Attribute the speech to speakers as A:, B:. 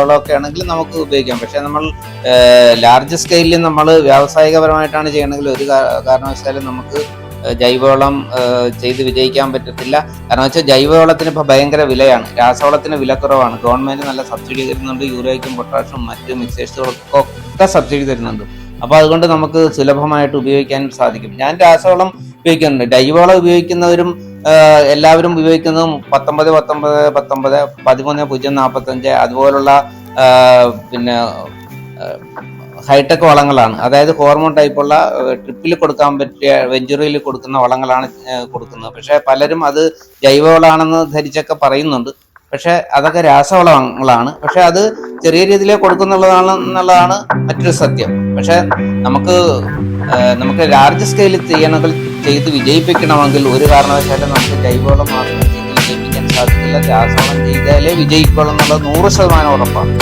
A: വളമൊക്കെ ആണെങ്കിൽ നമുക്ക് ഉപയോഗിക്കാം. പക്ഷെ നമ്മൾ ലാർജ് സ്കെയിലിൽ നമ്മൾ വ്യാവസായികപരമായിട്ടാണ് ചെയ്യണമെങ്കിൽ ഒരു കാരണവശാലും നമുക്ക് ജൈവവളം ചെയ്ത് വിജയിക്കാൻ പറ്റത്തില്ല. കാരണം വെച്ചാൽ ജൈവവളത്തിന് ഇപ്പോൾ ഭയങ്കര വിലയാണ്, രാസവളത്തിന് വിലക്കുറവാണ്. ഗവൺമെന്റ് നല്ല സബ്സിഡി തരുന്നുണ്ട്, യൂറിയയ്ക്കും പൊട്ടാഷും മറ്റ് മിക്സേഴ്സുകൾക്കൊക്കെ സബ്സിഡി തരുന്നുണ്ട്. അപ്പോൾ അതുകൊണ്ട് നമുക്ക് സുലഭമായിട്ട് ഉപയോഗിക്കാനും സാധിക്കും. ഞാൻ രാസവളം ഉപയോഗിക്കുന്നുണ്ട്. ജൈവവളം ഉപയോഗിക്കുന്നവരും എല്ലാവരും ഉപയോഗിക്കുന്നത് 13-13-13 അതുപോലുള്ള പിന്നെ ഹൈടെക് വളങ്ങളാണ്. അതായത് ഹോർമോൺ ടൈപ്പുള്ള ട്രിപ്പിൽ കൊടുക്കാൻ പറ്റിയ വെഞ്ചുറിയിൽ കൊടുക്കുന്ന വളങ്ങളാണ് കൊടുക്കുന്നത്. പക്ഷെ പലരും അത് ജൈവവളമാണെന്ന് ധരിച്ചൊക്കെ പറയുന്നുണ്ട്. പക്ഷെ അതൊക്കെ രാസവളങ്ങളാണ്. പക്ഷെ അത് ചെറിയ രീതിയിലേ കൊടുക്കുന്നുള്ളതാണ് മറ്റൊരു സത്യം. പക്ഷെ നമുക്ക് ലാർജ് സ്കെയിലിൽ ചെയ്ത് വിജയിപ്പിക്കണമെങ്കിൽ ഒരു കാരണവശാലും നമുക്ക് ജൈവവളം മാത്രം ചെയ്ത് വിജയിപ്പിക്കാൻ സാധിക്കില്ല. രാസവളം ചെയ്താലേ വിജയിക്കുള്ളൂ എന്നുള്ളത് 100% ഉറപ്പാണ്.